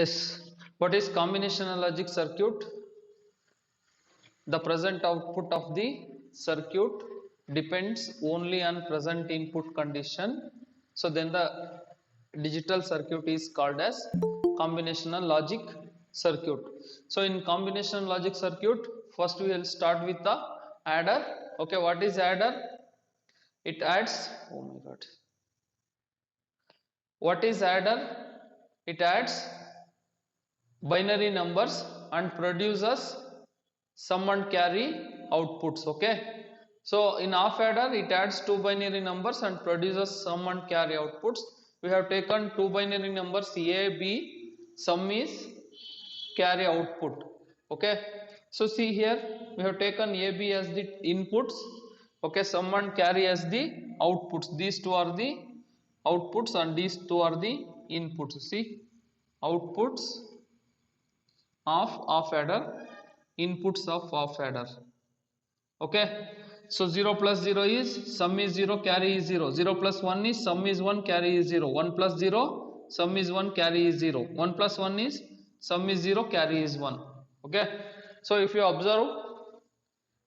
Yes. What is combinational logic circuit? The present output of the circuit depends only on present input condition. So then the digital circuit is called as combinational logic circuit. So in combinational logic circuit, first we will start with the adder. Okay, what is adder? It adds, oh my god, what is adder? It adds binary numbers and produces sum and carry outputs. Okay, so in half adder it adds two binary numbers and produces sum and carry outputs. We have taken two binary numbers a b, sum is carry output. Okay, so see here we have taken a b as the inputs. Okay, sum and carry as the outputs. These two are the outputs and these two are the inputs. See, outputs of half adder, inputs of half adder. Okay, so 0 plus 0 is sum is 0, carry is 0. 0 plus 1 is sum is 1, carry is 0. 1 plus 0, sum is 1, carry is 0. 1 plus 1 is sum is 0, carry is 1. Okay, so if you observe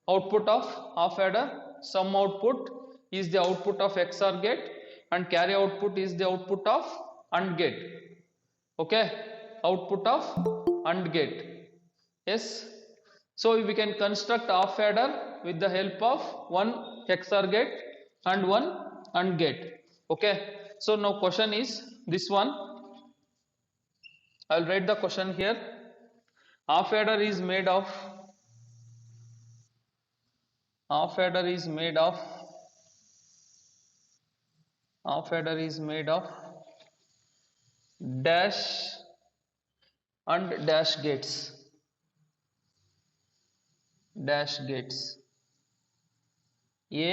output of half adder, sum output is the output of XOR gate and carry output is the output of AND gate. Okay, output of AND gate. Yes, so we can construct half adder with the help of one XOR gate and one AND gate. Okay, so now question is this one. I'll write the question here. Half adder is made of half adder is made of half adder is made of dash and dash gates. Dash gates A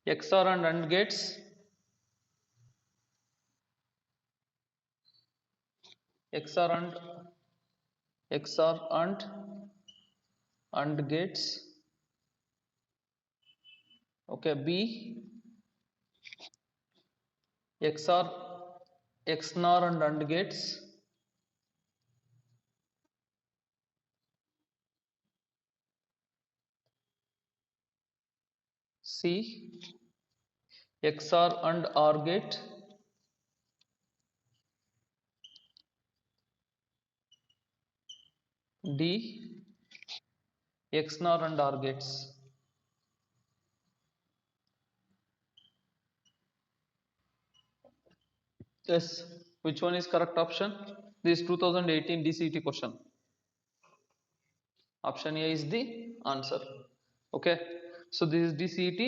XOR and AND gates XOR and AND gates. Okay, B XOR XNOR and AND gates. C XOR and OR gate. D XNOR and OR gates. Yes, which one is correct option? This 2018 DCT question. Option A is the answer. Okay, so this is DCT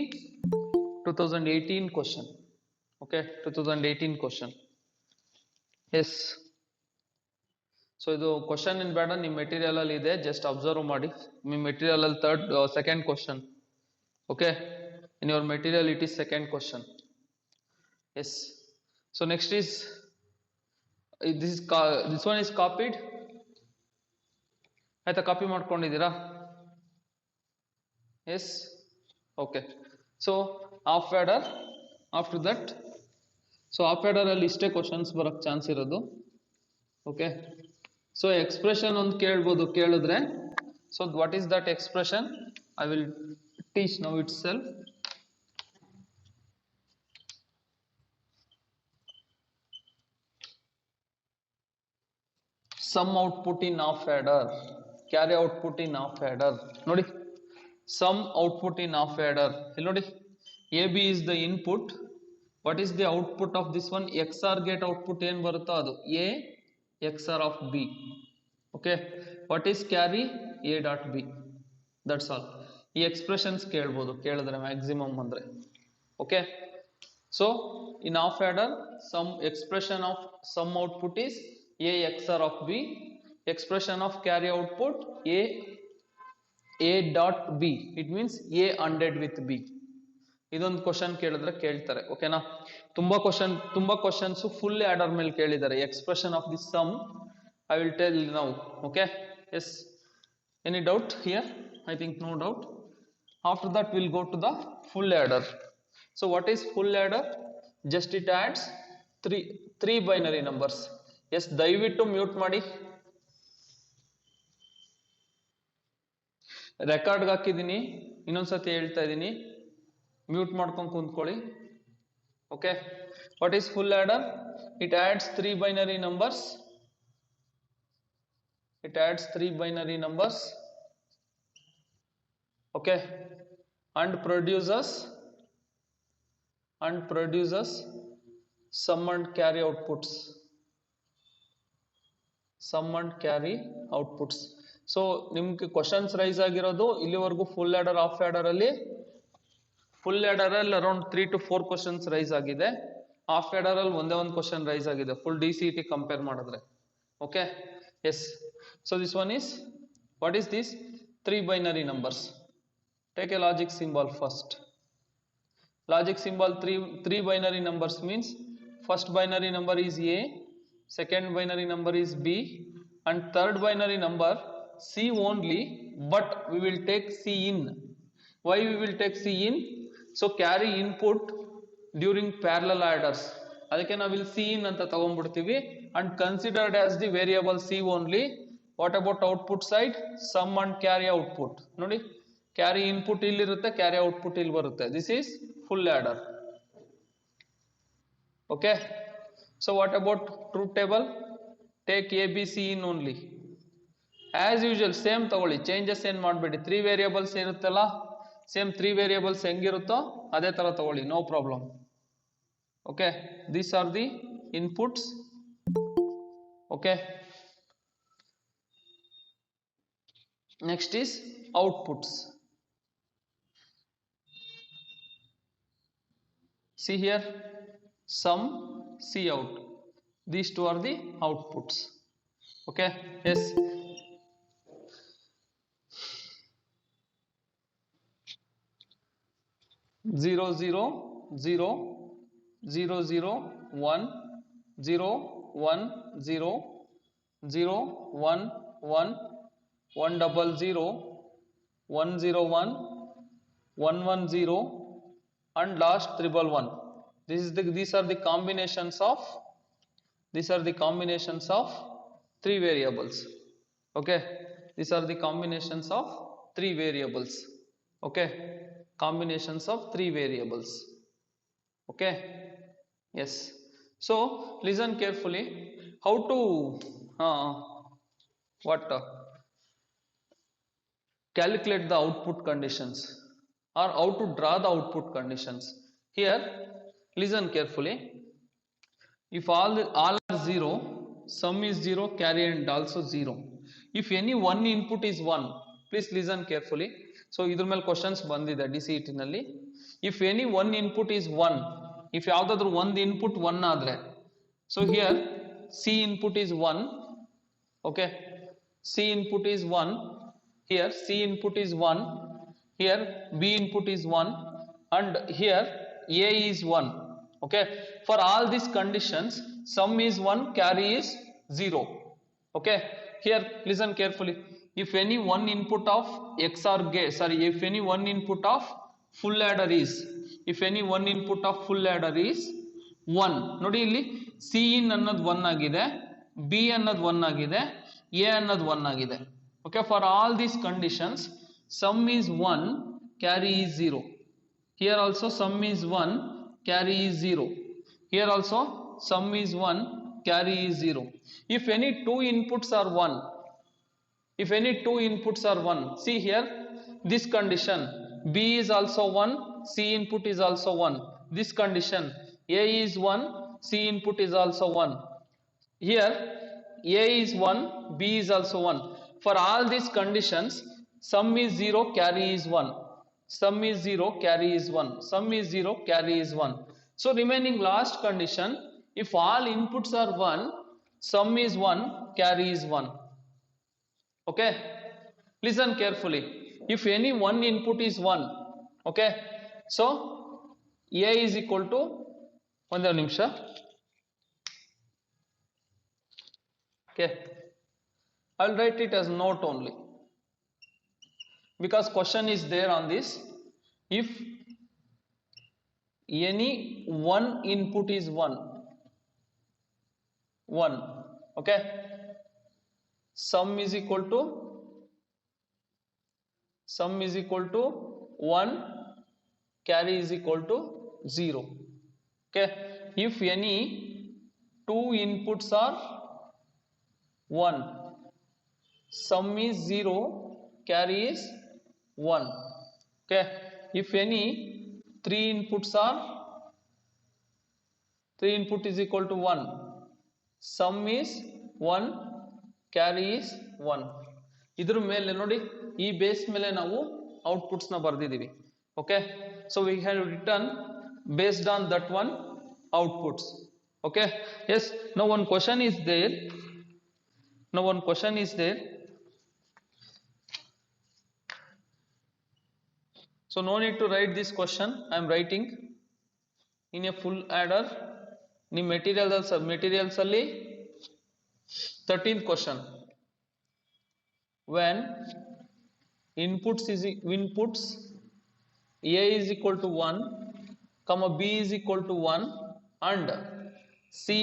2018 question. Okay, 2018 question. Yes, so ಇದು question in ಬೇಡ, ನಿಮ್ಮ material ಅಲ್ಲಿ ಇದೆ, just observe ಮಾಡಿ. ನಿಮ್ಮ material ಅಲ್ಲಿ second question. Okay, in your material it is second question. Yes, so next is this one is copied. ಆಯ್ತಾ, copy ಮಾಡ್ಕೊಂಡಿದ್ದೀರಾ? Yes, okay, so half adder after that. So half adder ಅಲ್ಲಿ ಇಷ್ಟೇ questions ಬರಕ್ chance ಇರೋದು. Okay, so expression ಒಂದು ಕೇಳಿದ್ರೆ, so what is that expression? I will teach now itself. Sum output in half adder, carry output in half adder. ನೋಡಿ, sum output in half adder ಇಲ್ಲಿ ನೋಡಿ, A B is the input. What is the output of this one? XOR gate output ಏನು ಬರುತ್ತೋ ಅದು A XOR of B. Okay, what is carry? A dot B. That's all. ಈ expressions ಕೇಳಿದ್ರೆ maximum ಅಂದ್ರೆ. Okay, so in half adder some expression of sum output is A XOR of B. Expression of carry output A dot B. It means A ANDed with B. ಇದೊಂದು question ಕೇಳಿದ್ರೆ ಕೇಳ್ತಾರೆ. ಓಕೆನಾ, ತುಂಬಾ questions full adder ಮೇಲೆ ಕೇಳಿದ್ದಾರೆ. Expression of the sum I will tell now. Okay, yes, any doubt here? I think no doubt. After that will go to the full adder. So what is full adder? Just it adds three binary numbers. Yes, ದಯವಿಟ್ಟು mute ಮಾಡಿ. ರೆಕಾರ್ಡ್ಗೆ ಹಾಕಿದ್ದೀನಿ, ಇನ್ನೊಂದ್ಸತಿ ಹೇಳ್ತಾ ಇದ್ದೀನಿ, mute ಮಾಡ್ಕೊಂಡು ಕುಂತ್ಕೊಳ್ಳಿ. Okay, what is full adder? It adds three binary numbers. It adds three binary numbers. Okay, and produces sum and carry outputs. Sum and carry outputs. So ನಿಮ್ಗೆ questions raise ಆಗಿರೋದು ಇಲ್ಲಿವರೆಗೂ full adder half adder ಅಲ್ಲಿ. Full adder ಅಲ್ಲಿ around 3 to 4 questions raise ಆಗಿದೆ. Half adder ಅಲ್ಲಿ ಒಂದೇ ಒಂದು question raise ಆಗಿದೆ ಫುಲ್ DCET ಕಂಪೇರ್ ಮಾಡಿದ್ರೆ. Okay, yes. So this one is, what is this? 3 binary numbers. Take a logic symbol first. Logic symbol, three binary numbers means first binary number is A, second binary number is B, and third binary number C only, but we will take C in. Why we will take C in? So carry input during parallel adders, ಅದಕ್ಕೆ ನಾವು ಇಲ್ಲಿ C in ಅಂತ ತಗೊಂಡ್ಬಿಡ್ತೀವಿ and considered as the variable C only. What about output side? Sum and carry output. ನೋಡಿ, carry input ಇಲ್ಲಿರುತ್ತೆ, carry output ಇಲ್ಲಿ ಬರುತ್ತೆ. This is full order. Okay, so what about truth table? Take ABC in only. As usual same ತಗೊಳ್ಳಿ, changes ಏನ್ ಮಾಡಬೇಡಿ. 3 variables ಇರುತ್ತಲ್ಲ, same 3 variables ಹೆಂಗಿರುತ್ತೋ ಅದೇ ತರ ತಗೊಳ್ಳಿ, no problem. Okay, these are the inputs. Okay, next is outputs. See here, sum, C out. These two are the outputs. Okay, yes. Zero zero zero zero zero 1 0 1 0 0 1 1 1 double 0 1 0 1 1 1 0 and last 111. These are the combinations of three variables. Okay, these are the combinations of three variables. Okay, combinations of three variables. Okay, yes. So listen carefully. How to calculate the output conditions, or how to draw the output conditions. Here listen carefully. If all are 0, sum is 0, carry and also 0. If any one input is 1, please listen carefully. So idr mele questions bandide DCET nalli. If any one input is 1, if yavadadru one input 1 adre, so here C input is 1. Okay, C input is 1. Here C input is 1, here B input is 1, and here A is 1. Okay, for all these conditions sum is 1, carry is 0. Okay, here listen carefully. If any one input of XOR gate, if any one input of full adder is, if any one input of full adder is 1, ನೋಡಿ ಇಲ್ಲಿ C in ಅನ್ನೋದು 1 ಆಗಿದೆ, B ಅನ್ನೋದು 1 ಆಗಿದೆ, A ಅನ್ನೋದು 1 ಆಗಿದೆ. Okay, for all these conditions sum is 1, carry is 0. Here also sum is 1, carry is 0. Here also sum is 1, carry is 0. If any two inputs are 1, if any two inputs are 1, see here this condition, B is also 1, C input is also 1. This condition, A is 1, C input is also 1. Here A is 1, B is also 1. For all these conditions sum is 0, carry is 1. Sum is 0, carry is 1. Sum is 0, carry is 1. So remaining last condition, if all inputs are 1, sum is 1, carry is 1. Okay, listen carefully. If any one input is 1, okay, so A is equal to, ಒಂದು ನಿಮಿಷ. Okay, I'll write it as note only because question is there on this. If any one input is 1, okay, sum is equal to 1, carry is equal to 0, okay. If any two inputs are 1, sum is 0, carry is 1, okay. If any three inputs are 3 input is equal to 1, sum is 1, carry is 1. ಇದ್ರ ಮೇಲೆ ನೋಡಿ ಈ base ಮೇಲೆ ನಾವು outputs ನ ಬರೆದಿದ್ದೀವಿ, okay. So we have written based on that one outputs, okay. Yes, now one question is there. So no need to write this question, I am writing in a full adder. ನಿಮ್ಮ materials ಅಲ್ಲಿ 13th question. When inputs A is equal to 1, comma B is equal to 1 and Ci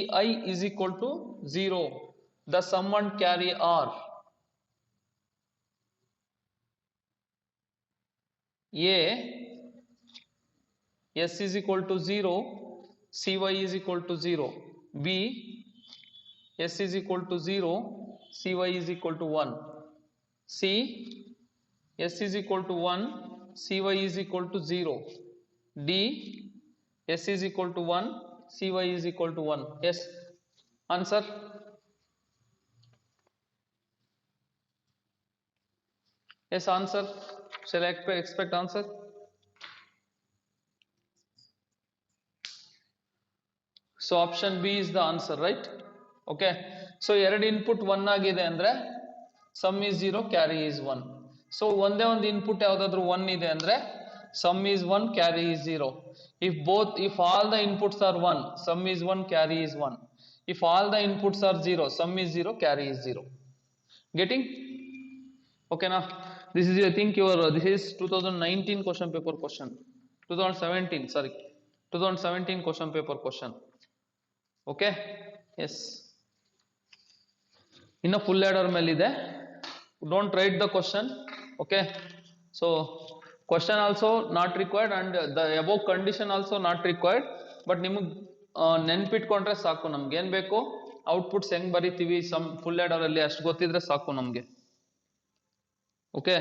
is equal to 0, the sum and carry are A, S is equal to 0, Cy is equal to 0, B, S is equal to 0, Cy is equal to 1, C, S is equal to 1, Cy is equal to 0, D, S is equal to 1, Cy is equal to 1. Yes, answer. Yes, answer. Shall I expect answer? So option B is the answer, right? Okay. So ಎರಡು input 1 ಆಗಿದೆ ಅಂದ್ರೆ sum is 0, carry is 1. So ಒಂದೇ ಒಂದು input ಯಾವುದಾದ್ರೂ 1 ಇದೆ ಅಂದ್ರೆ sum is 1, carry is 0. If all the inputs are 1, sum is 1, carry is 1. If all the inputs are 0, sum is 0, carry is 0. Getting? Okay, now this is, I think, this is 2019 question paper question. 2017 question paper question. Okay, yes. In a full adder melide, don't write the question, okay. So question also not required and the above condition also not required, but ನಿಮಗೆ ನೆನ್ಪಿಟ್ಕೊಂಡ್ರೆ ಸಾಕು. ನಮ್ಗೆ ಏನ್ ಬೇಕು, outputs ಹೆಂಗ್ ಬರಿತೀವಿ some full adder ಅಲ್ಲಿ ಅಷ್ಟು ಗೊತ್ತಿದ್ರೆ ಸಾಕು ನಮ್ಗೆ, okay.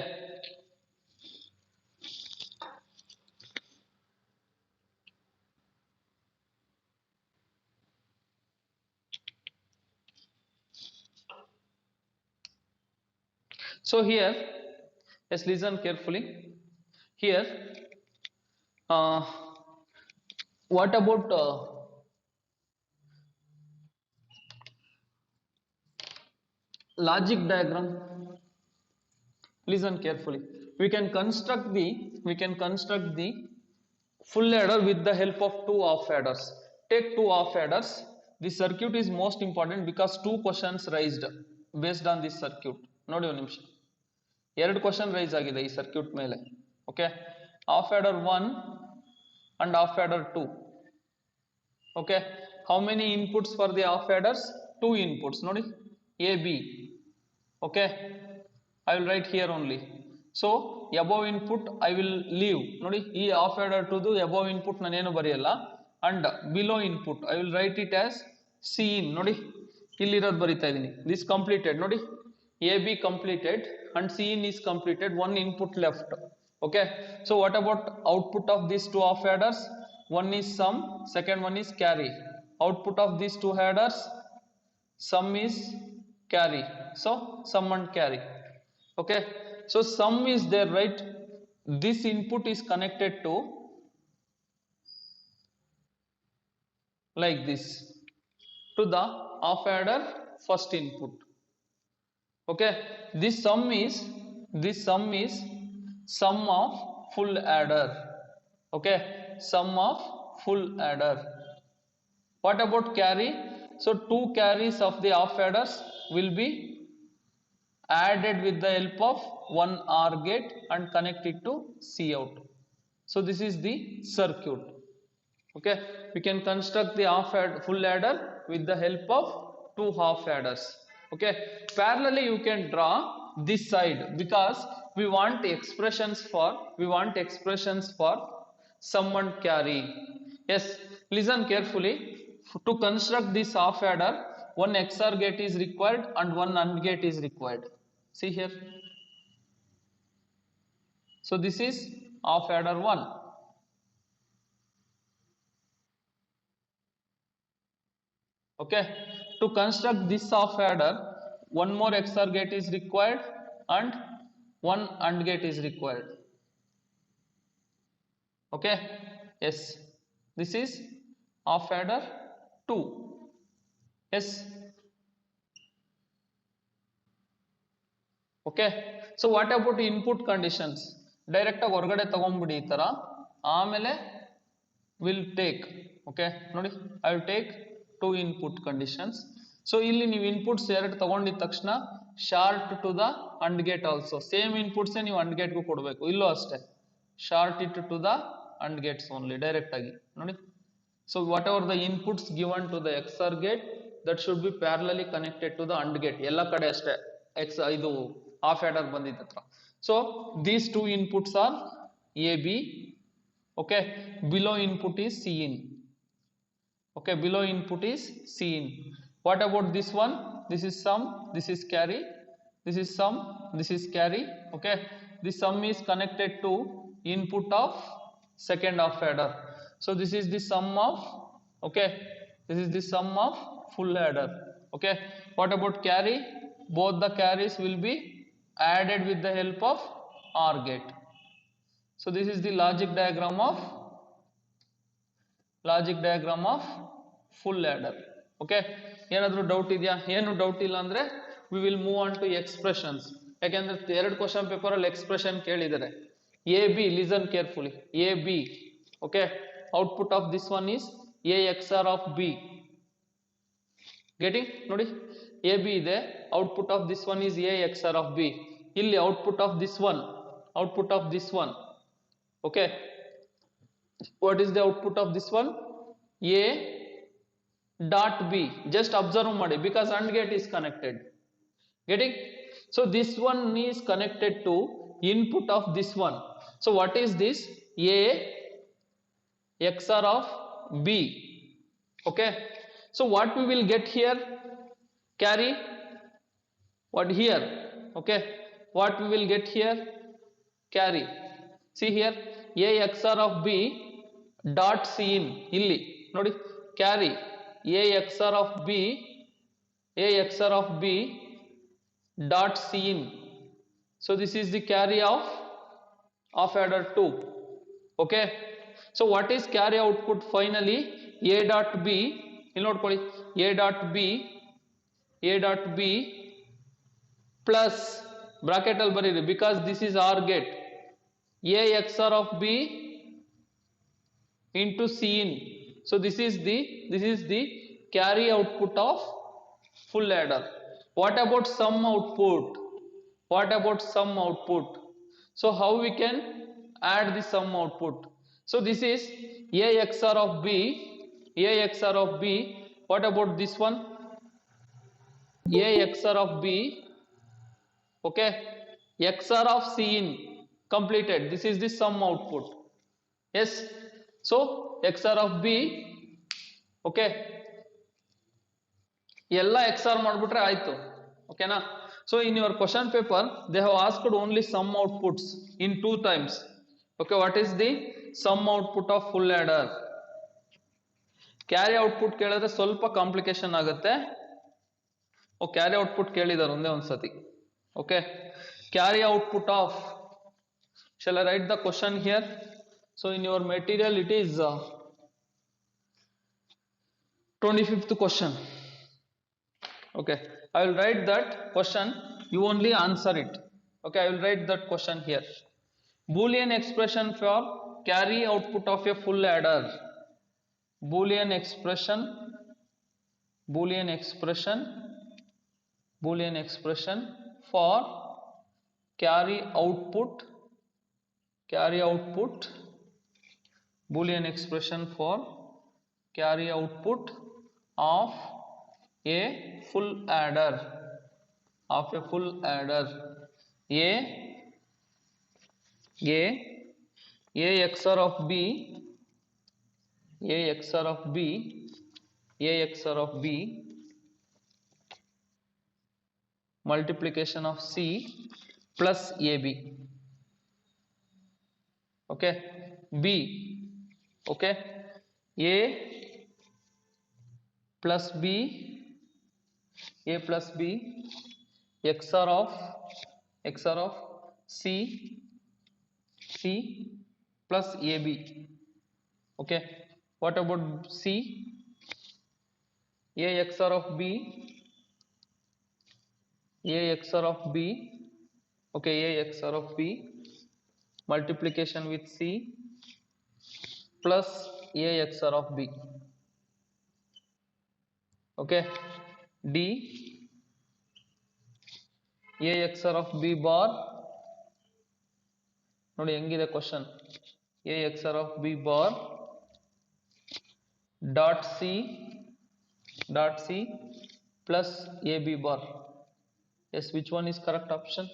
So here, let's listen carefully. Here, what about logic diagram? Listen carefully. We can construct the full adder with the help of two half adders. Take two half adders. This circuit is most important because two questions raised based on this circuit. ನೋಡಿ ಒಂದು ನಿಮಿಷ, ಎರಡು question raise ಆಗಿದೆ ಈ circuit ಮೇಲೆ, okay. Half order 1 and half adder 2, okay. How many inputs for the half adders? 2 inputs, ನೋಡಿ, A, B, okay. I will write here only. So above input I will leave, ನೋಡಿ, ಈ half adder 2 ದು above input ನಾನೇನು ಬರೆಯಲ್ಲ, and below input I will write it as Cin, ನೋಡಿ ಇಲ್ಲಿರೋದು ಬರಿತಾ ಇದೀನಿ. This completed, ನೋಡಿ, AB completed and Cin is completed, one input left, okay. So what about output of these two half adders? One is sum, second one is carry. Output of these two adders, sum is carry, so sum and carry, okay. So sum is there, right? This input is connected to like this to the half adder first input, okay. This sum is sum of full adder, okay, sum of full adder. What about carry? So two carries of the half adders will be added with the help of one OR gate and connected to Cout. So this is the circuit, Okay, we can construct the full adder with the help of two half adders. Okay, parallelly you can draw this side because we want expressions for sum and carry. Yes, listen carefully. To construct this half adder, one XOR gate is required and one AND gate is required. See here. So this is half adder 1. Okay, to construct this half adder, one more XOR gate is required and one AND gate is required. Okay, yes, this is half adder 2. Yes, okay. So what about input conditions? Direct ಆಗಿ ಹೊರಗಡೆ ತಗೊಂಡ್ಬಿಡಿ ಈ ತರ, ಆಮೇಲೆ will take. Okay, ನೋಡಿ, I will take two input conditions. So ಇಲ್ಲಿ ನೀವು inputs ಎರಡು ತಗೊಂಡಿದ ತಕ್ಷಣ short to the AND gate also same inputs ನೀವು AND gate ಗೂ ಕೊಡಬೇಕು. ಇಲ್ಲೂ ಅಷ್ಟೇ short it to the AND gates only direct ಆಗಿ ನೋಡಿ. So whatever the inputs given to the XOR gate, that should be parallelly connected to the AND gate. ಎಲ್ಲ ಕಡೆ ಅಷ್ಟೇ ಇದು half adder ಬಂದಿದ್ದ ಹತ್ರ. So these two inputs are AB. Okay, below input is Cin. Okay, below input is Cin. What about this one? This is sum, this is carry, this is sum, this is carry. Okay, this sum is connected to input of second half adder. So this is the sum of, okay, this is the sum of full adder. Okay, what about carry? Both the carries will be added with the help of OR gate. So this is the logic diagram of full adder. Okay, ಏನಾದರೂ doubt ಇದೆಯಾ? ಏನು doubt ಇಲ್ಲ ಅಂದ್ರೆ we will move on to expressions. ಯಾಕೆಂದ್ರೆ ಎರಡು question paper ಅಲ್ಲಿ expression ಕೇಳಿದ್ದಾರೆ. AB, listen carefully. AB, okay, output of this one is A XOR of B. Getting? ನೋಡಿ, AB ಇದೆ, output of this one is A XOR of B. ಇಲ್ಲಿ output of this one. Okay, what is the output of this one? A dot B. Just observe ಮಾಡಿ because AND gate is connected. Getting? So this one is connected to input of this one. So what is this? A XOR of B. Okay, so what we will get here? Carry. What here? Okay, what we will get here? Carry. See here, A XOR of B dot Cin. ಇಲ್ಲಿ ನೋಡಿ, carry A XOR of B dot Cin. So this is the carry of adder 2. Okay, so what is carry output finally? A dot B, ಇಲ್ಲಿ ನೋಡ್ಕೊಳ್ಳಿ, A dot B plus bracket ಅಲ್ಲಿ ಬರೀರಿ because this is OR gate. A XOR of B into Cin. So this is the carry output of full adder. What about sum output? So how we can add the sum output? So this is A XOR of B. What about this one? A XOR of B. Okay, XOR of Cin completed. This is the sum output. Yes, so XOR of B. Okay, ಎಲ್ಲ XOR ಮಾಡ್ಬಿಟ್ರೆ ಆಯ್ತು. ಓಕೆನಾ? So in your question paper they have asked only sum outputs in 2 times. Okay, what is the sum output of full adder? Carry output ಕೇಳಿದ್ರೆ ಸ್ವಲ್ಪ complication ಆಗುತ್ತೆ. Carry output ಕೇಳಿದಾರೆ ಒಂದೇ ಒಂದ್ಸತಿ. Okay, carry output of, shall I write the question here? So in your material it is 25th question. Okay, I will write that question, you only answer it. Okay, I will write that question here. Boolean expression for carry output of a full adder. Boolean expression for carry output, Boolean expression for carry output of a full adder of a full adder a XOR of b a XOR of b a XOR of b multiplication of c plus ab. Okay, b, okay, a plus b XOR of c plus ab. Okay, what about c? a XOR of b okay, a XOR of b multiplication with c plus a XOR of b. Okay, d a XOR of b bar. ನೋಡಿ ಹೆಂಗಿದೆ question. a XOR of b bar dot c plus ab bar. Yes, which one is correct option?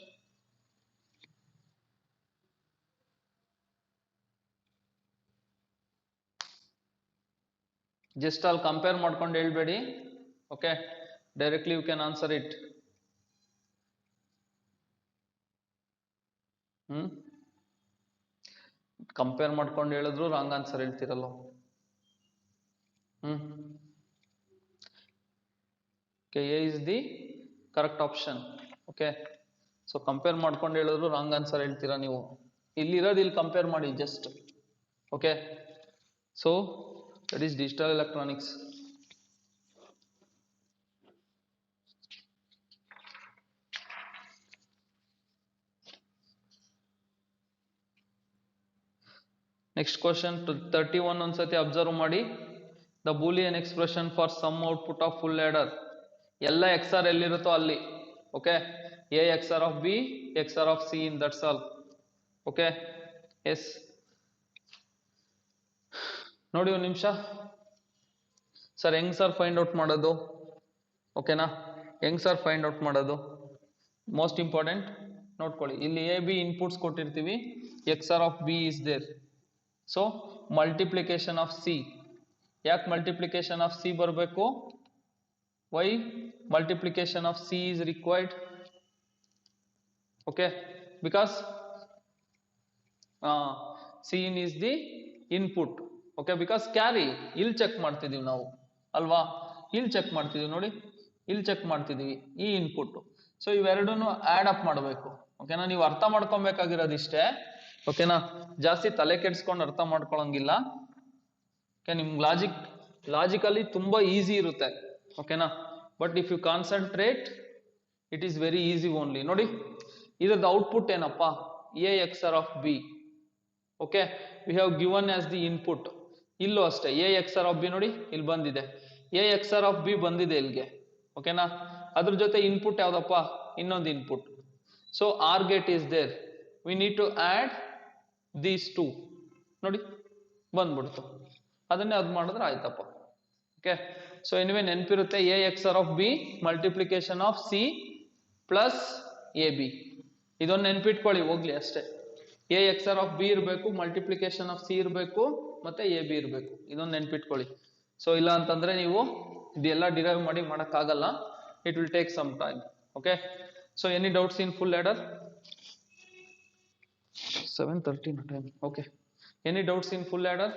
Just all compare ಮಾಡ್ಕೊಂಡು ಹೇಳ್ಬೇಡಿ. Okay, directly you can answer it. Compare ಮಾಡ್ಕೊಂಡು ಹೇಳಿದ್ರು wrong answer ಹೇಳ್ತಿರಲ್ಲ. Okay, A is the correct option. Okay, so compare ಮಾಡ್ಕೊಂಡು ಹೇಳಿದ್ರು wrong answer ಹೇಳ್ತೀರಾ ನೀವು. ಇಲ್ಲಿರೋದು ಇಲ್ಲಿ ಕಂಪೇರ್ ಮಾಡಿ just. Okay, so that is digital electronics. Next question 31 ಒಂದ್ಸತಿ ಅಬ್ಸರ್ವ್ ಮಾಡಿ. The boolean expression for sum output of full adder ಎಲ್ಲ XOR ಎಲ್ಲಿರುತ್ತೋ ಅಲ್ಲಿ. Okay, a XOR of b XOR of c in, that's all. Okay, yes, ನೋಡಿ ಒಂದು ನಿಮಿಷ sir ಹೆಂಗ್ sir find out ಮಾಡೋದು? ಓಕೆನಾ, ಹೆಂಗ್ ಸರ್ ಫೈಂಡ್ ಔಟ್ ಮಾಡೋದು? ಮೋಸ್ಟ್ ಇಂಪಾರ್ಟೆಂಟ್ ನೋಡ್ಕೊಳ್ಳಿ, ಇಲ್ಲಿ ಎ ಬಿ ಇನ್ಪುಟ್ಸ್ ಕೊಟ್ಟಿರ್ತೀವಿ, XOR of b is there. So multiplication of C. ಯಾಕೆ ಮಲ್ಟಿಪ್ಲಿಕೇಶನ್ ಆಫ್ ಸಿ ಬರಬೇಕು? Why multiplication of C is required? Okay, because Cin is the input. Okay, because carry ಇಲ್ಲಿ check ಮಾಡ್ತಿದೀವಿ ನಾವು ಅಲ್ವಾ, ಇಲ್ಲಿ check ಮಾಡ್ತಿದೀವಿ ನೋಡಿ, ಇಲ್ಲಿ ಚೆಕ್ ಮಾಡ್ತಿದೀವಿ ಈ ಇನ್ಪುಟ್. ಸೊ ಇವೆರಡನ್ನು ಆಡ್ ಅಪ್ ಮಾಡಬೇಕು. ಓಕೆನಾ, ನೀವು ಅರ್ಥ ಮಾಡ್ಕೊಬೇಕಾಗಿರೋದಿಷ್ಟೇ. ಓಕೆನಾ, ಜಾಸ್ತಿ ತಲೆ ಕೆಡ್ಸ್ಕೊಂಡು ಅರ್ಥ ಮಾಡ್ಕೊಳಂಗಿಲ್ಲ. ಓಕೆ, ನಿಮ್ ಲಾಜಿಕಲಿ ತುಂಬಾ ಈಸಿ ಇರುತ್ತೆ. ಓಕೆನಾ, but if you concentrate it is very easy only. ನೋಡಿ ಇದ್ರದ್ದು ಔಟ್ಪುಟ್ ಏನಪ್ಪಾ? a XOR of b. Okay, we have given as the input. ಇಲ್ಲೂ ಅಷ್ಟೇ a XOR of b ನೋಡಿ ಇಲ್ಲಿ ಬಂದಿದೆ, a XOR of b ಬಂದಿದೆ ಇಲ್ಲಿಗೆ. ಓಕೆನಾ, ಅದ್ರ ಜೊತೆ ಇನ್ಪುಟ್ ಯಾವ್ದಪ್ಪ? ಇನ್ನೊಂದು input. So OR gate is there, we need to add these two. ನೋಡಿ ಬಂದ್ಬಿಡ್ತು, ಅದನ್ನೇ ಅದು ಮಾಡಿದ್ರೆ ಆಯ್ತಪ್ಪ. ಓಕೆ, ಸೊ ಎನಿವೆ ನೆನಪಿರುತ್ತೆ, a XOR of b multiplication of c plus A B. ಇದೊಂದು ನೆನ್ಪಿಟ್ಕೊಳ್ಳಿ ಹೋಗ್ಲಿ ಅಷ್ಟೇ. a XOR of b ಇರಬೇಕು, ಮಲ್ಟಿಪ್ಲಿಕೇಶನ್ ಆಫ್ ಸಿ ಇರಬೇಕು, ಮತ್ತೆ ಎ ಬಿ ಇರಬೇಕು. ಇದೊಂದು ನೆನ್ಪಿಟ್ಕೊಳ್ಳಿ. ಸೊ ಇಲ್ಲ ಅಂತಂದ್ರೆ ನೀವು ಇದೆಲ್ಲ ಡಿರೈವ್ ಮಾಡಿ ಮಾಡಕ್ಕಾಗಲ್ಲ. It will take some time. Okay, so any doubts in full adder? 7:13 time. Okay, any doubts in full adder?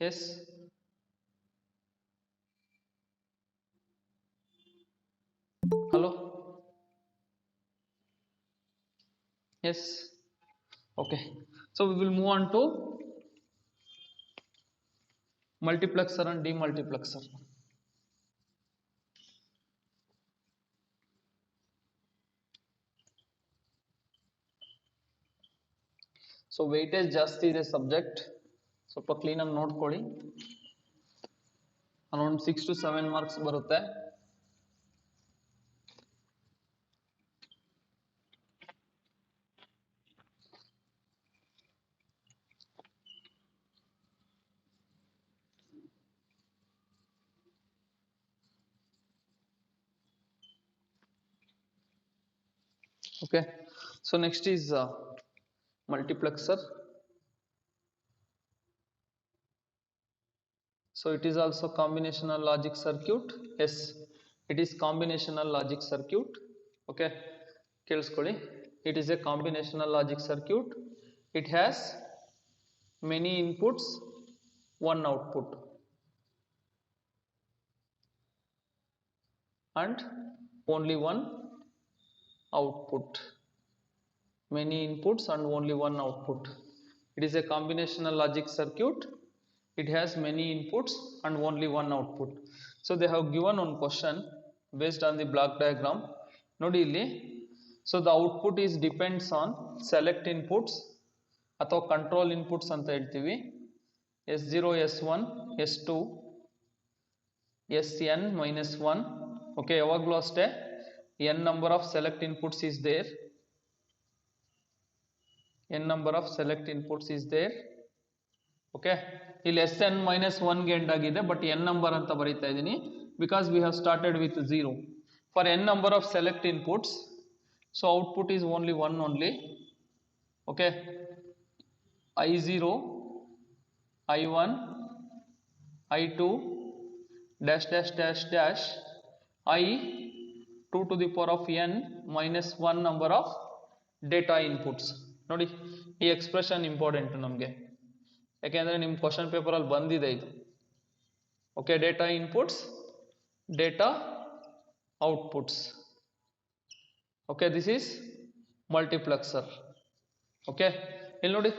Yes, hello, yes, okay, so we will move on to multiplexer and demultiplexer. So weightage ಜಾಸ್ತಿ ಇದೆ subject, ಸ್ವಲ್ಪ ಕ್ಲೀನಾಗಿ ನೋಡ್ಕೊಳ್ಳಿ. Around 6 to 7 marks ಬರುತ್ತೆ. Okay, so next is multiplexer. So it is also combinational logic circuit. Yes, it is combinational logic circuit. Okay, ಕೇಳಿಸ್ಕೊಳ್ಳಿ, it is a combinational logic circuit. It has many inputs, one output, and only one output. Many inputs and only one output. It is a combinational logic circuit. It has many inputs and only one output. So they have given one question based on the block diagram. Nodi illi, so the output is depends on select inputs ಅಥವಾ control inputs ಅಂತ ಹೇಳ್ತೀವಿ. S0, S1, S2, Sn minus 1. Okay, ಯಾವಾಗಲೂ ಅಷ್ಟೇ n number of select inputs is there. N number of select inputs is there. Okay, ಇಲ್ಲಿ Sn minus 1 ಗೆ end ಆಗಿದೆ, but n number ಅಂತ ಬರೀತಾ ಇದ್ದೀನಿ because we have started with 0. For n number of select inputs, so output is only one only. Okay, I0, I1, I2, dash dash dash dash, I 2 to the power of n minus 1 number of data inputs. ನೋಡಿ ಈ expression important ನಮಗೆ, ಯಾಕೆಂದರೆ ನಿಮ್ಮ question ಪೇಪರಲ್ಲಿ ಬಂದಿದೆ ಇದು. Okay, data inputs, data outputs. Okay, this is multiplexer. Okay, ಇಲ್ಲಿ ನೋಡಿ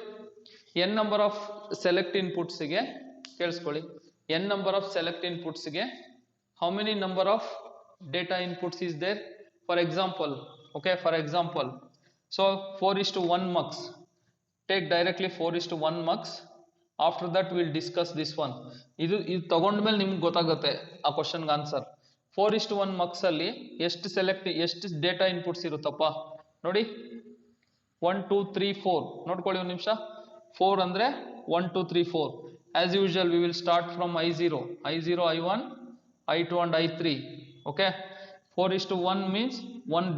n ನಂಬರ್ ಆಫ್ ಸೆಲೆಕ್ಟ್ ಇನ್ಪುಟ್ಸ್ಗೆ ಕೇಳಿಸ್ಕೊಳ್ಳಿ, n ನಂಬರ್ ಆಫ್ ಸೆಲೆಕ್ಟ್ ಇನ್ಪುಟ್ಸ್ಗೆ how many number of data inputs is there? For example, okay, for example, so 4:1 mux, take directly 4:1 mux. After that we will discuss this one. ಇದು ತಗೊಂಡ್ಮೇಲೆ ನಿಮ್ಗೆ ಗೊತ್ತಾಗುತ್ತೆ ಆ ಕ್ವಶನ್ಗೆ answer. 4:1 mux ಅಲ್ಲಿ ಎಷ್ಟು data inputs ಇರುತ್ತಪ್ಪ ನೋಡಿ, 1 2 3 4 ನೋಡ್ಕೊಳ್ಳಿ ಒಂದು ನಿಮಿಷ. 4 ಅಂದ್ರೆ 1 2 3 4. As usual we will start from I0, I1, I2 and I3. Okay, 4:1 means one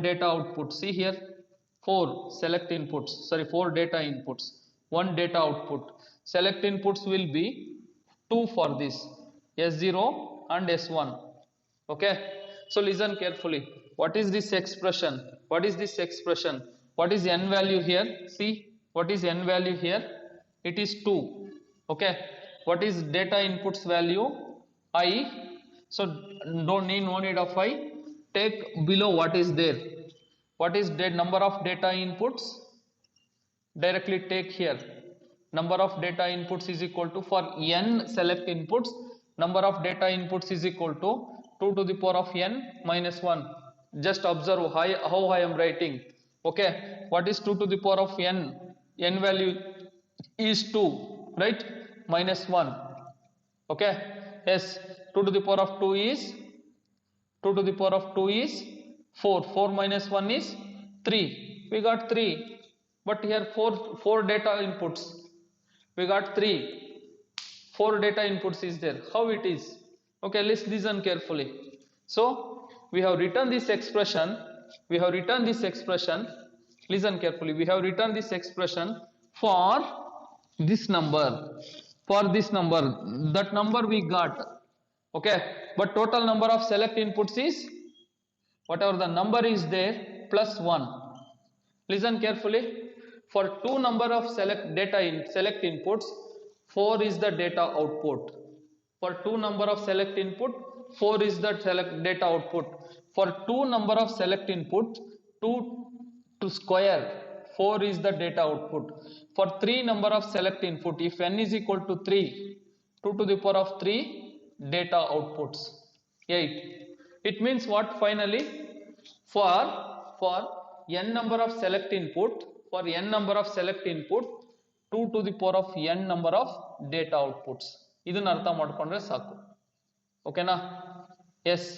data output. See here, 4 select inputs, sorry, 4 data inputs, 1 data output. Select inputs will be 2 for this, S0 and S1. Okay, so listen carefully. What is this expression? What is this expression? What is n value here? See, what is n value here? It is 2. Okay, what is data inputs value? I. So no need of I. Take below what is there. What is the number of data inputs? Directly take here. Number of data inputs is equal to, for n select inputs, number of data inputs is equal to 2 to the power of n minus 1. Just observe how I am writing. Okay, what is 2 to the power of n? N value is 2, right? Minus 1. Okay, yes, 2 to the power of 2 is 2 to the power of 2 is 4. 4 minus 1 is 3. We got 3. But here 4 data inputs. We got 3. 4 data inputs is there. How it is? Okay, let's listen carefully. So we have written this expression. Listen carefully. We have written this expression for this number. For this number. That number we got. Okay, but total number of select inputs is whatever the number is there plus 1. Listen carefully. For 2 number of select inputs, 4 is the data output. For 2 number of select input, 4 is the select data output. For 2 number of select input, 2 to square, 4 is the data output. For 3 number of select input, if n is equal to 3, 2 to the power of 3 data outputs, 8. It means what finally? For n number of select input, 2 to the power of n number of data outputs. ಇದನ್ನ ಅರ್ಥ ಮಾಡ್ಕೊಂಡ್ರೆ ಸಾಕು. ಓಕೆನಾ? Yes,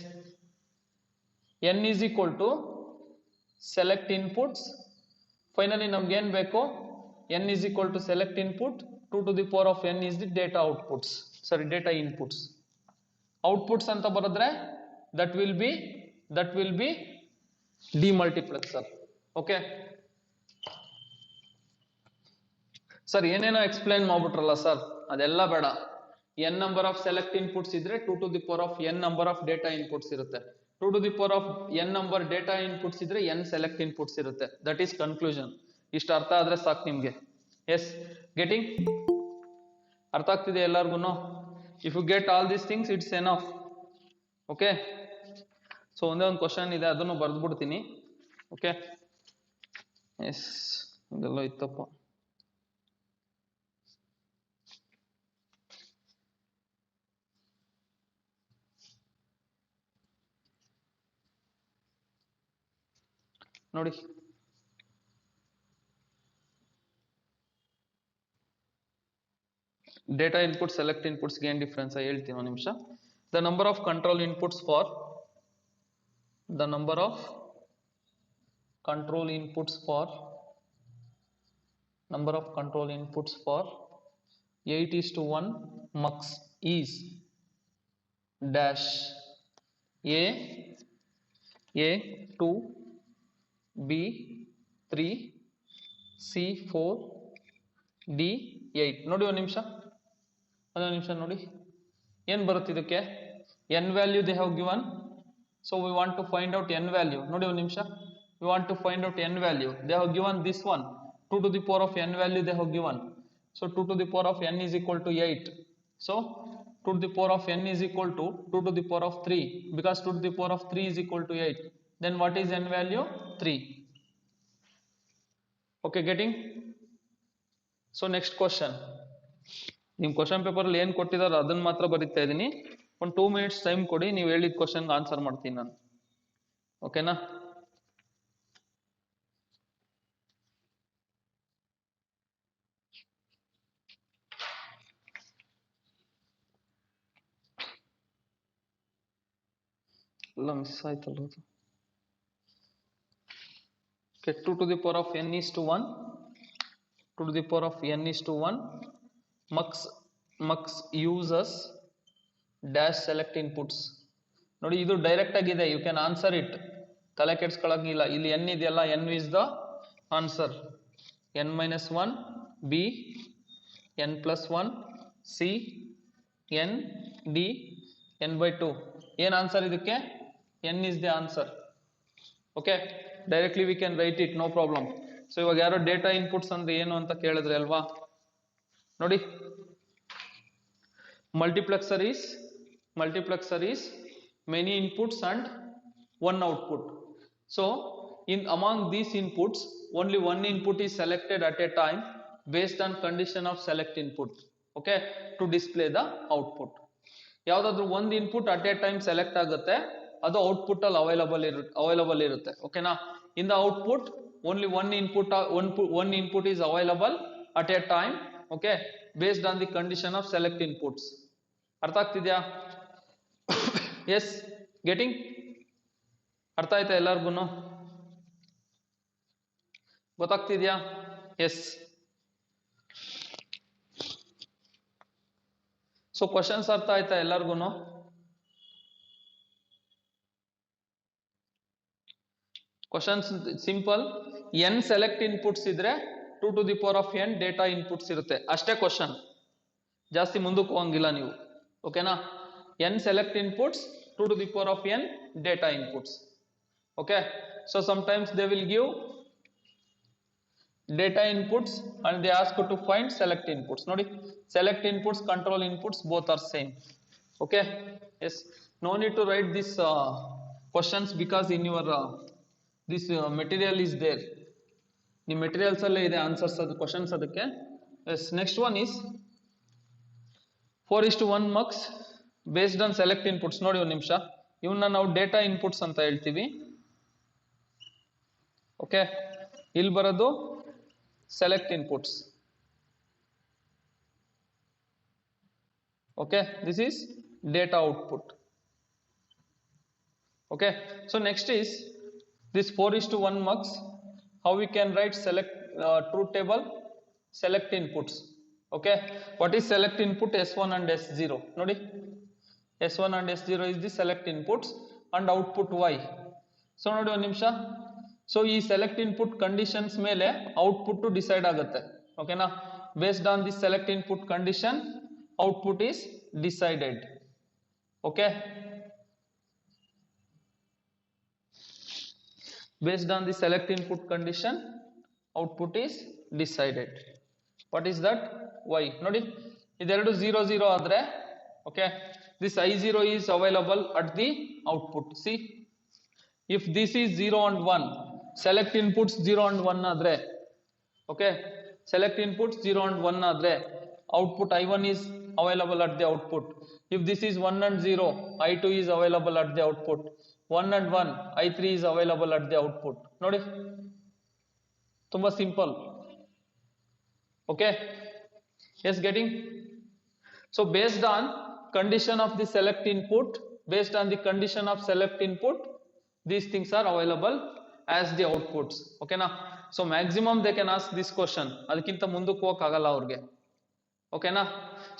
n is equal to select inputs. Finally ನಮ್ಗೆ ಏನು ಬೇಕು? n is equal to select input, 2 to the power of n is the data outputs, sorry, data inputs. Outputs ಅಂತ ಬರೆದ್ರೆ that will be demultiplexer. Okay sir ಏನೇನೋ explain ಮಾಡ್ಬಿಟ್ರಲ್ಲ ಸರ್, ಅದೆಲ್ಲ ಬೇಡ. n number of select inputs ಇದ್ರೆ 2 to the power of n number of data inputs ಇರುತ್ತೆ. 2 to the power of n number data inputs ಇದ್ರೆ n ಸೆಲೆಕ್ಟ್ ಇನ್ಪುಟ್ಸ್ ಇರುತ್ತೆ. That is conclusion. ಇಷ್ಟು ಅರ್ಥ ಆದ್ರೆ ಸಾಕು ನಿಮ್ಗೆ. Yes, getting? ಅರ್ಥ ಆಗ್ತಿದೆ ಎಲ್ಲರಿಗೂ? If you get all these things it's enough. Okay, so ಒಂದೇ ಒಂದು ಕ್ವಶನ್ ಇದೆ, ಅದನ್ನು ಬರೆದ್ಬಿಡ್ತೀನಿ. ಓಕೆ, ಎಸ್, ಇದೆಲ್ಲ ಇತ್ತಪ್ಪ. ನೋಡಿ, ಡೇಟಾ ಇನ್ಪುಟ್ ಸೆಲೆಕ್ಟ್ ಇನ್ಪುಟ್ಸ್ಗೆ ಏನು ಡಿಫ್ರೆನ್ಸ್ ಹೇಳ್ತೀನಿ ಒಂದು ನಿಮಿಷ. The number of control inputs for the number of control inputs for 8:1 mux is dash a 2 b 3 c 4 d 8. ನೋಡಿ ಒಂದು ನಿಮಿಷ ನೋಡಿ ಏನು ಬರುತ್ತೆ ಇದಕ್ಕೆ. n value they have given. So we want to find out n value. Nodi one nimisha. We want to find out n value. They have given this one. 2 to the power of n value they have given. So 2 to the power of n is equal to 8. So 2 to the power of n is equal to 2 to the power of 3. Because 2 to the power of 3 is equal to 8. Then what is n value? 3. Okay, getting? So next question. ನಿಮ್ಮ question paper ಅಲ್ಲಿ ಏನು ಕೊಟ್ಟಿದ್ದಾರೆ ಅದನ್ನ ಮಾತ್ರ ಬರೀತಾ ಇದ್ದೀನಿ. ಒಂದು 2 minutes time ಕೊಡಿ, ನೀವು ಹೇಳಿದ ಕ್ವಶನ್ಗೆ ಆನ್ಸರ್ ಮಾಡ್ತೀನಿ ನಾನು. ಓಕೆನಾ? ಎಲ್ಲ ಮಿಸ್ ಆಯ್ತಲ್ಲ ಅದು. Okay, 2 to the power of n is to 1. 2 to the power of n is to 1. Mux uses dash select inputs. ನೋಡಿ ಇದು ಡೈರೆಕ್ಟ್ ಆಗಿದೆ, ಯು ಕ್ಯಾನ್ ಆನ್ಸರ್ ಇಟ್, ತಲೆ ಕೆಡ್ಸ್ಕೊಳಂಗಿಲ್ಲ. ಇಲ್ಲಿ n ಇದೆಯಲ್ಲ, n is the answer. n-1 b n+1 c n d n/2. ಏನು answer ಇದಕ್ಕೆ? n is the answer. Okay, directly we can write it, no problem. So ಇವಾಗ ಯಾರೋ data inputs ಅಂದ್ರೆ ಏನು ಅಂತ ಕೇಳಿದ್ರೆ ಅಲ್ವಾ, ನೋಡಿ multiplexer is many inputs and one output. So in among these inputs only one input is selected at a time based on condition of select input, okay, to display the output. ಯಾವ್ದಾದ್ರು ಒಂದು input at A time select ಆಗುತ್ತೆ, ಅದು output ಅಲ್ಲಿ available ಇರುತ್ತೆ. ಓಕೆನಾ? In the output only one input is available at a time, okay, based on the condition of select inputs. ಅರ್ಥ ಆಗ್ತಿದ್ಯಾ? Yes, getting? ಅರ್ಥ ಆಯ್ತಾ ಎಲ್ಲರಿಗೂ? ಗೊತ್ತಾಗ್ತಿದ್ಯಾ? ಎಸ್. ಸೊ ಕ್ವಶನ್ಸ್ ಅರ್ಥ ಆಯ್ತಾ ಎಲ್ಲರಿಗೂ? Questions simple. n select inputs ಇದ್ರೆ 2 to the power of n data inputs ಇರುತ್ತೆ, ಅಷ್ಟೇ ಕ್ವಶನ್. ಜಾಸ್ತಿ ಮುಂದಕ್ಕೆ ಹೋಗಂಗಿಲ್ಲ ನೀವು. ಓಕೆನಾ? n select inputs, 2 to the power of n data inputs. Okay, so sometimes they will give data inputs and they ask you to find select inputs. Nodi, select inputs, control inputs, both are same. Okay, yes, no need to write these questions because in your this material is there. The materials alle ide answers adu questions adakke. Yes, next one is 4:1 mux based on select inputs. ನೋಡಿ ಒಂದು ನಿಮಿಷ, ಇವನ್ನ ನಾವು data inputs ಅಂತ ಹೇಳ್ತೀವಿ. Okay, ಇಲ್ಲಿ ಬರೋದು select inputs. Okay, this is data output. Okay, so next is this 4:1 mux. How we can write select truth table? Select inputs. Okay, what is select input? S1 and S0. Nodi, S1 and S0 is the select inputs and output Y. So nodi one nimisha. So ಈ select input conditions ಮೇಲೆ output decide ಆಗುತ್ತೆ ಓಕೆನಾ based on the select input condition output is decided okay based on the select input condition output is decided what is that y ನೋಡಿ ಇದೆರಡು 0 0 ಆದ್ರೆ okay this i0 is available at the output see if this is 0 and 1 select inputs 0 and 1 ಆದ್ರೆ okay select inputs 0 and 1 ಆದ್ರೆ output i1 is available at the output if this is 1 and 0 i2 is available at the output 1 and 1 i3 is available at the output ನೋಡಿ ತುಂಬಾ simple okay yes getting so based on condition of the select input based on the condition of select input these things are available as the outputs okay na so maximum they can ask this question ಅದಕ್ಕಿಂತ ಮುಂದಕ್ಕೆ ಹೋಗಕ್ಕೆ ಆಗಲ್ಲ ಅವ್ರಿಗೆ okay na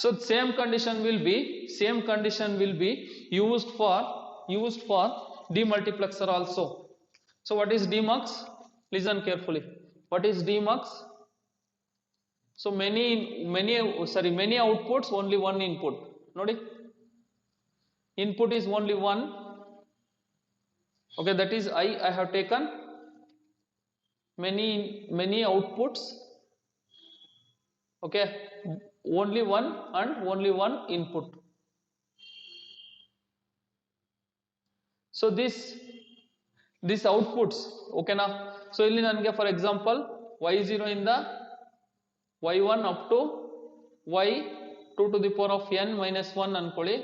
so same condition will be used for demultiplexer also so what is demux listen carefully what is demux so many outputs only one input nodi input is only one okay that is I have taken many outputs okay only one and only one input so this outputs okay na so illi nange for example y0 inda y1 up to y2 to the power of n minus 1 ಅನ್ಕೊಳ್ಳಿ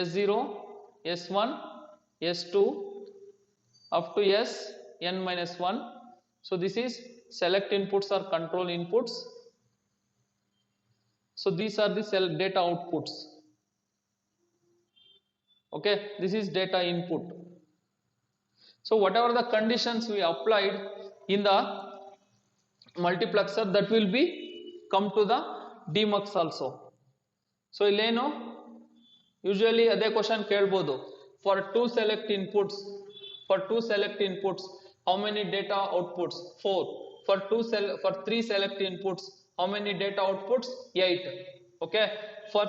s0 s1 s2 up to s n minus 1 so this is select inputs or control inputs so these are the data outputs okay this is data input so whatever the conditions we applied in the multiplexer that will be come to the demux also so illeno usually ade question kelbodu for two select inputs how many data outputs 4 for three select inputs how many data outputs 8 okay for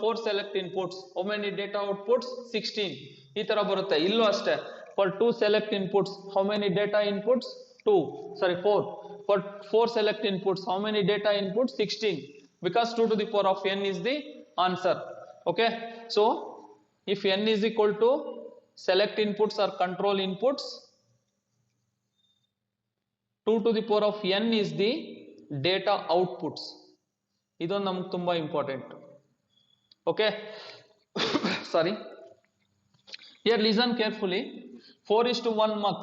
four select inputs how many data outputs 16 ee tara barutte illu ashte for two select inputs how many data inputs 4 for four select inputs how many data inputs 16 because 2 to the power of n is the answer okay so if n is equal to select inputs or control inputs 2 to the power of n is the data outputs idon namak tumba important okay sorry here listen carefully 4:1 mux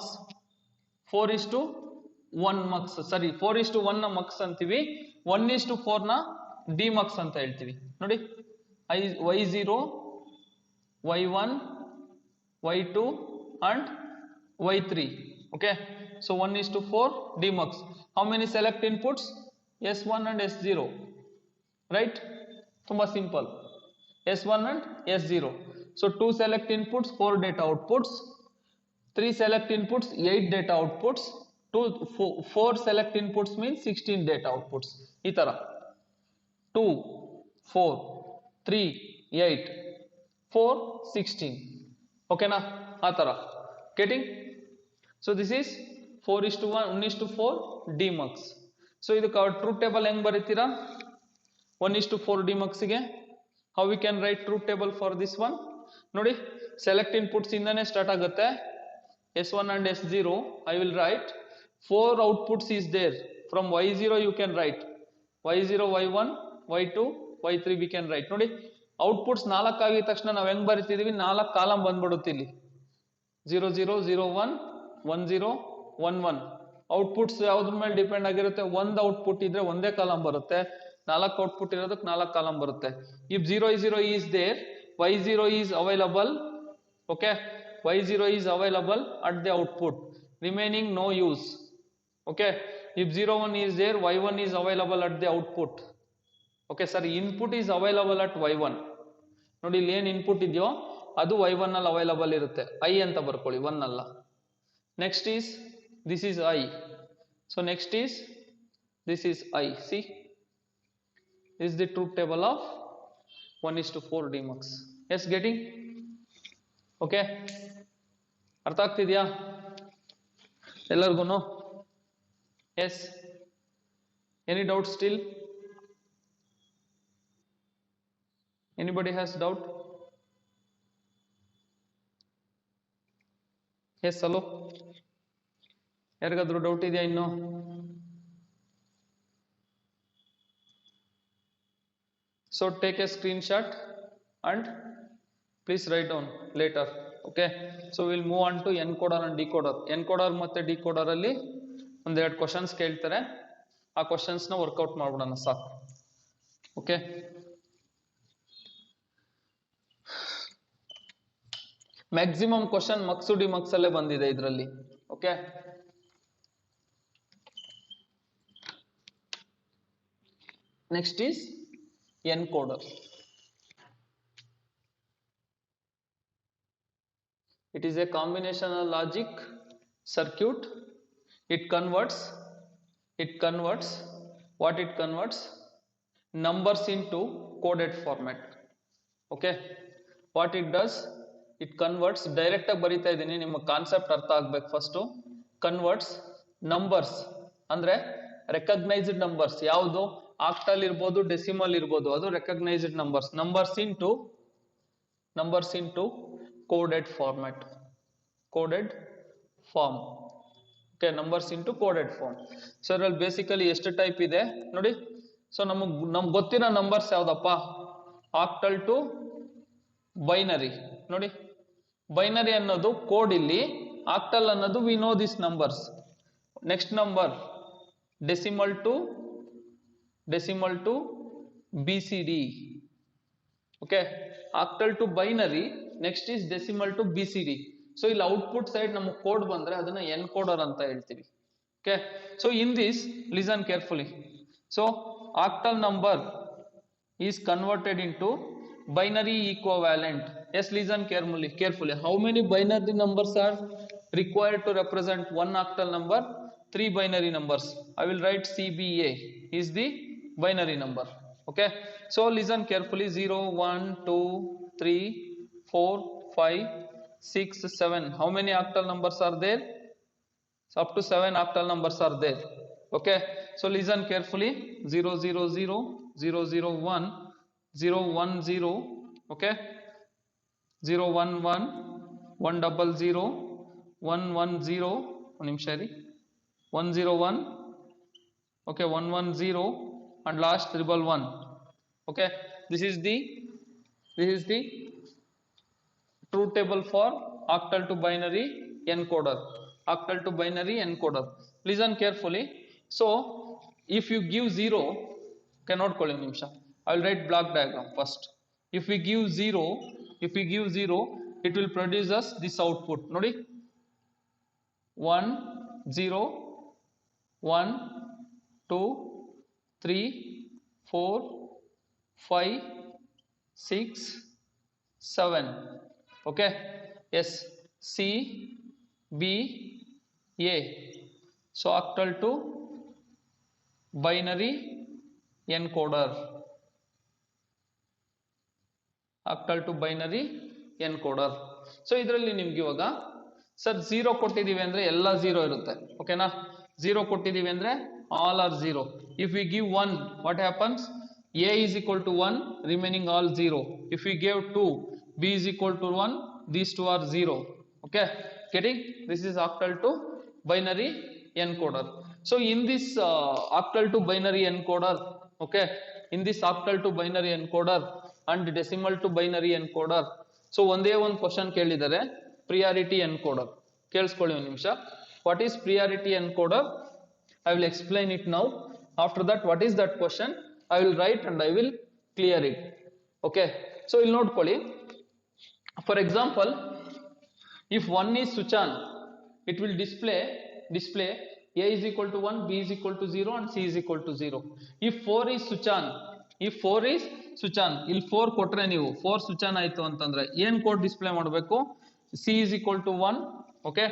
4:1 mux sorry 4:1 ನ mux ಅಂತೀವಿ 1:4 ನ demux ಅಂತ ಹೇಳ್ತೀವಿ ನೋಡಿ y0 y1 y2 and y3 okay so 1:4 demux how many select inputs s1 and s0 right tumba simple s1 and s0 so two select inputs 4 data outputs 3 select inputs 8 data outputs 4 select inputs means 16 data outputs ee tara 2 4 3 8 4 16 okay na aa tara getting so this is 4:1 1:4 demux so idu truth table heng baritira 1:4 demux ಗೆ how we can write truth table for this one ನೋಡಿ select inputs ಇಂದಾನೆ start ಆಗುತ್ತೆ s1 and s0 I will write 4 outputs is there from y0 you can write y0 y1 y2 y3 we can write ನೋಡಿ outputs 4 ಆಗಿದ ತಕ್ಷಣ ನಾವು ಹೆಂಗ್ ಬರಿತಿದೀವಿ 4 column ಬಂದ್ಬಿಡುತ್ತೆ ಇಲ್ಲಿ 0 0 0 1 1 0 1 1 outputs ಯಾವುದ್ರ ಮೇಲೆ ಡಿಪೆಂಡ್ ಆಗಿರುತ್ತೆ ಒಂದು ಔಟ್ಪುಟ್ ಇದ್ರೆ ಒಂದೇ ಕಾಲಮ್ ಬರುತ್ತೆ 4 ಔಟ್ಪುಟ್ ಇರೋದಕ್ಕೆ 4 ಕಾಲಮ್ ಬರುತ್ತೆ if 0 0 is there y0 is available okay y0 is available at the output remaining no use okay if 01 is there y1 is available at the output okay sorry input is available at y1 ನೋಡಿ ಇಲ್ಲಿ ಏನು input ಇದೆಯೋ ಅದು y1 ಅಲ್ಲಿ available ಇರುತ್ತೆ I ಅಂತ ಬರ್ಕೊಳ್ಳಿ 1 ಅಲ್ಲ next is this is I. So next is this is I. See, this is the truth table of 1:4 DMux. Yes, getting? Okay, ಅರ್ಥ ಆಗ್ತಿದ್ಯಾ ಎಲ್ಲರಿಗೂ? Yes, any doubt still? Anybody has doubt? Yes, hello, ಯಾರಿಗಾದ್ರೂ doubt ಇದೆಯಾ ಇನ್ನು? So take a screenshot and please write down later. Okay, so we'll move on to encoder and decoder. Encoder ಮತ್ತೆ decoder ಅಲ್ಲಿ ಒಂದೆರಡು questions ಕೇಳ್ತಾರೆ, ಆ questions ನ workout ಮಾಡ್ಬಿಡೋಣ ಸಾಕು. ಓಕೆ, ಮ್ಯಾಕ್ಸಿಮಮ್ ಕ್ವಶನ್ ಮಕ್ಸು ಡಿಮಕ್ಸ್ ಅಲ್ಲೇ ಬಂದಿದೆ ಇದರಲ್ಲಿ. Okay, next is encoder. It is a combinational logic circuit. It converts what it converts? Numbers into coded format. Okay, what it does, it converts, direct ಆಗಿ ಬರೀತಾ ಇದ್ದೀನಿ, ನಿಮ್ಮ concept ಅರ್ಥ ಆಗ್ಬೇಕು. ಫಸ್ಟ್ ಕನ್ವರ್ಟ್ಸ್ ನಂಬರ್ಸ್ ಅಂದ್ರೆ ರೆಕಗ್ನೈಸ್ಡ್ ನಂಬರ್ಸ್, ಯಾವುದು octal ಇರ್ಬೋದು, decimal ಇರ್ಬೋದು, ಅದು recognised numbers. Numbers into coded format, coded form. Okay, numbers into coded form. So ಇದರಲ್ಲಿ ಬೇಸಿಕಲಿ ಎಷ್ಟು ಟೈಪ್ ಇದೆ ನೋಡಿ. ಸೊ ನಮ್ಗೆ ಗೊತ್ತಿರೋ ನಂಬರ್ಸ್ ಯಾವ್ದಪ್ಪ? Octal to binary. ನೋಡಿ, ಬೈನರಿ ಅನ್ನೋದು ಕೋಡ್ ಇಲ್ಲಿ, ಆಕ್ಟಲ್ ಅನ್ನೋದು we know this numbers. Next number decimal to BCD. Okay, octal to binary, next is decimal to BCD. So ಇಲ್ಲಿ ಔಟ್ಪುಟ್ ಸೈಡ್ ನಮಗೆ ಕೋಡ್ ಬಂದ್ರೆ ಅದನ್ನ ಎನ್ಕೋಡರ್ ಅಂತ ಹೇಳ್ತೀವಿ. Okay, so in this listen carefully. So octal number is converted into binary equivalent. Yes, listen carefully. How many binary numbers are required to represent one octal number? 3 binary numbers. I will write CBA is the binary number. Okay, so listen carefully. 0 1 2 3 4 5 6 7. How many octal numbers are there? So up to 7 octal numbers are there. Okay, so listen carefully. 0 0 0 0 0 1 0 1 0. Okay, 0 1 1 1 double 0 1 1 0. one ನಿಮಿಷ ಇರಿ. 1 0 1. Okay, 1 1 0 and last 1 1. Okay, this is the truth table for octal to binary encoder. Octal to binary encoder. Listen carefully. So if you give 0, cannot call in ನಿಮಿಷ, I will write block diagram first. If we give 0, it will produce us this output. Nodi, 1 0 1 2 3 4 5 6 7. Okay, yes, C B A. So octal to binary encoder. Octal to binary encoder. So ಇದರಲ್ಲಿ ನಿಮ್ಗೆ ಇವಾಗ sir 0 ಕೊಟ್ಟಿದೀವಿ ಅಂದ್ರೆ ಎಲ್ಲ 0 ಇರುತ್ತೆ. ಓಕೆನಾ? 0 ಕೊಟ್ಟಿದೀವಿ ಅಂದ್ರೆ all are 0. If we give 1, what happens? A is equal to 1, remaining all 0. If we gave 2, B is equal to 1, these two are 0. Okay, getting? This is octal to binary encoder. So in this octal to binary encoder, okay, in this octal to binary encoder and decimal to binary encoder, so ಒಂದೇ ಒಂದು question ಕೇಳಿದ್ದಾರೆ, priority encoder. ಕೇಳಿಸ್ಕೊಳ್ಳಿ ಒಂದು ನಿಮಿಷ. What is priority encoder? I will explain it now. After that, what is that question? I will write and I will clear it. Okay, so ಇಲ್ಲಿ ನೋಡ್ಕೊಳ್ಳಿ. For example, if 1 is switch on, it will display A is equal to 1, B is equal to 0 and C is equal to 0. If 4 is switch on, ಇಲ್ಲಿ 4 ಕೊಟ್ರೆ ನೀವು 4 switch on ಆಯ್ತು ಅಂತಂದ್ರೆ ಏನ್ code display ಮಾಡಬೇಕು? C is equal to 1, okay,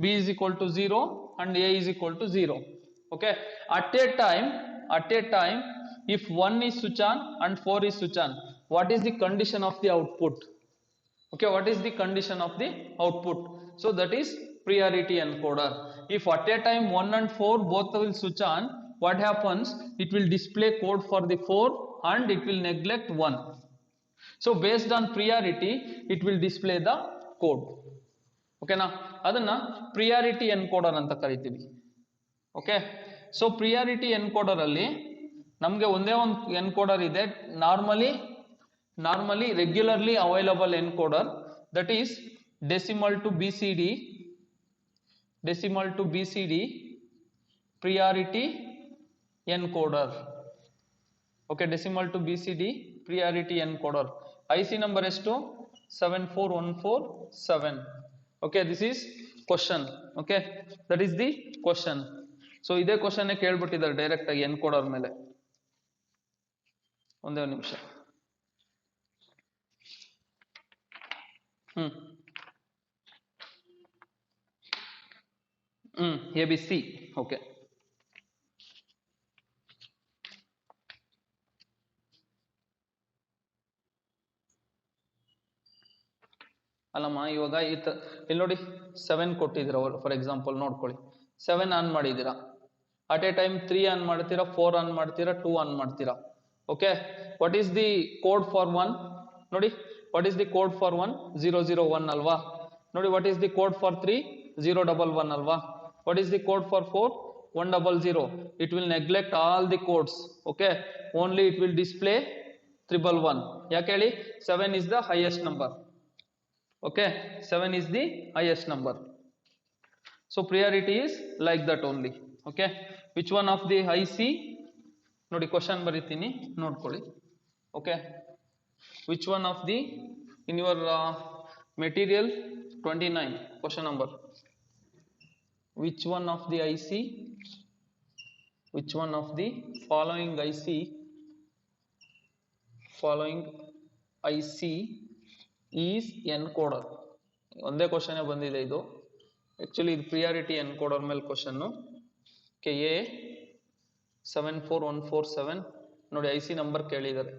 B is equal to 0 and A is equal to 0. Okay, at a time if 1 is switch on and 4 is switch on, what is the condition of the output? Okay, what is the condition of the output? So that is priority encoder. If at a time 1 and 4 both will switch on, what happens? It will display code for the 4 and it will neglect 1. So based on priority it will display the code. ಓಕೆನಾ, ಅದನ್ನ priority encoder ಅಂತ ಕರಿತೀವಿ. Okay, so priority encoder ಅಲ್ಲಿ ನಮಗೆ ಒಂದೇ ಒಂದು encoder ಇದೆ, normally regularly available encoder, that is decimal to BCD priority encoder. Okay, decimal to BCD priority encoder. IC number is to 74147. Okay, this is question. Okay, that is the question. So ಇದೇ question ಕೇಳ್ಬಿಟ್ಟಿದ್ದಾರೆ direct ಆಗಿ encoder ಮೇಲೆ. ಒಂದೇ ನಿಮಿಷ. ABC. Okay, ಅಲ್ಲಮ್ಮ ಇವಾಗ ಇಲ್ಲಿ ನೋಡಿ 7 ಕೊಟ್ಟಿದ್ದೀರಾ ಫಾರ್ ಎಕ್ಸಾಂಪಲ್, ನೋಡ್ಕೊಳ್ಳಿ 7 ಆನ್ ಮಾಡಿದ್ದೀರಾ, ಅಟ್ ಎ ಟೈಮ್ 3 ಆನ್ ಮಾಡ್ತೀರಾ, 4 ಆನ್ ಮಾಡ್ತೀರಾ, 2 ಆನ್ ಮಾಡ್ತೀರಾ. Okay, what is the code for 1? ನೋಡಿ, what is the code for 1? 001 ಅಲ್ವಾ? ನೋಡಿ, what is the code for 3? 011 ಅಲ್ವಾ? What is the code for 4? 100. It will neglect all the codes. Okay, only it will display 111. ಯಾಕೆ ಹೇಳಿ? 7 is the highest number. Okay, 7 is the highest number. So priority is like that only. Okay, which one of the IC? ನೋಡಿ question ಬರೀತೀನಿ, ನೋಡ್ಕೊಳ್ಳಿ. Okay, which one of the in your material 29 question number, which one of the IC, which one of the following IC is encoder? ಒಂದೇ question ಬಂದಿದೆ ಇದು, actually ಇದು priority encoder ಮೇಲೆ question. KA 74147 ನೋಡಿ, IC number ಕೇಳಿದ್ದಾರೆ.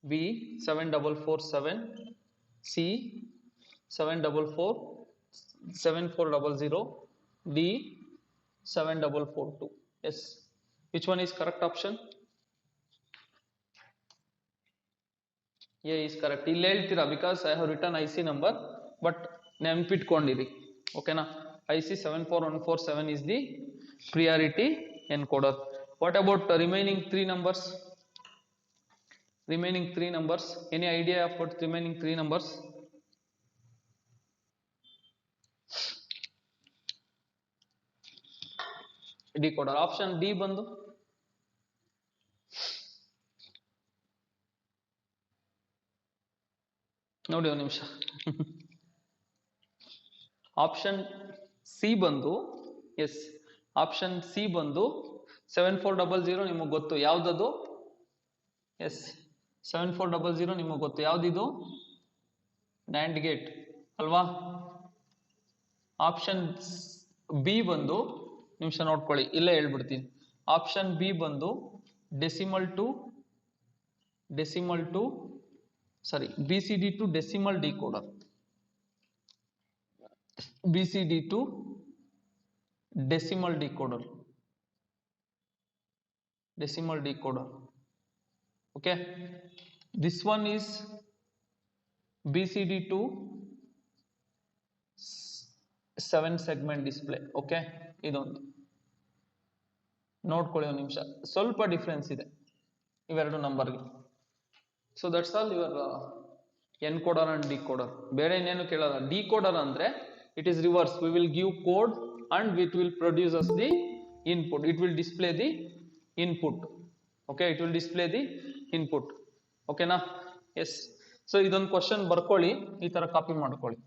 B 7447, C 7400, D 7442. Yes, which one is correct option? A is correct. ಇಲ್ಲಿ ಹೇಳ್ತೀರಾ because I have return IC number, but ನೆನ್ಪಿಟ್ಕೊಂಡಿರಿ. ಓಕೆನಾ, IC 74147 is the priority encoder. What about remaining 3 numbers? Remaining 3 numbers, any idea about remaining 3 numbers? Decoder option D ಬಂದು ನೋಡಿ ಒಂದು ನಿಮಿಷ. Option C ಬಂದು, yes, option C ಬಂದು 7400 ನಿಮಗೆ ಗೊತ್ತು ಯಾವ್ದದು? ಎಸ್, 7400 ನಿಮಗೆ ಗೊತ್ತು ಯಾವ್ದಿದು? NAND ಗೇಟ್ ಅಲ್ವಾ? ಆಪ್ಷನ್ ಬಿ ಬಂದು, ನಿಮಿಷ ನೋಡ್ಕೊಳ್ಳಿ, ಇಲ್ಲೇ ಹೇಳ್ಬಿಡ್ತೀನಿ. ಆಪ್ಷನ್ ಬಿ ಬಂದು decimal to BCD to decimal decoder. BCD to decimal decoder. Okay, this one is BCD to 7 segment display. Okay, ಇದೊಂದು ನೋಡ್ಕೊಳ್ಳಿ ಒಂದು ನಿಮಿಷ, ಸ್ವಲ್ಪ ಡಿಫ್ರೆನ್ಸ್ ಇದೆ ಇವೆರಡು ನಂಬರ್ಗೆ. So that's all your encoder and decoder. ಬೇರೆ ಇನ್ನೇನು ಕೇಳಲ್ಲ. ಡಿಕೋಡರ್ ಅಂದ್ರೆ it is reverse, we will give code and it will produce as the input, it will display the input. Okay, it will display the input. ಓಕೆನಾ? Yes. So ಇದೊಂದು question ಬರ್ಕೊಳ್ಳಿ, ಈ ತರ copy ಮಾಡ್ಕೊಳ್ಳಿ.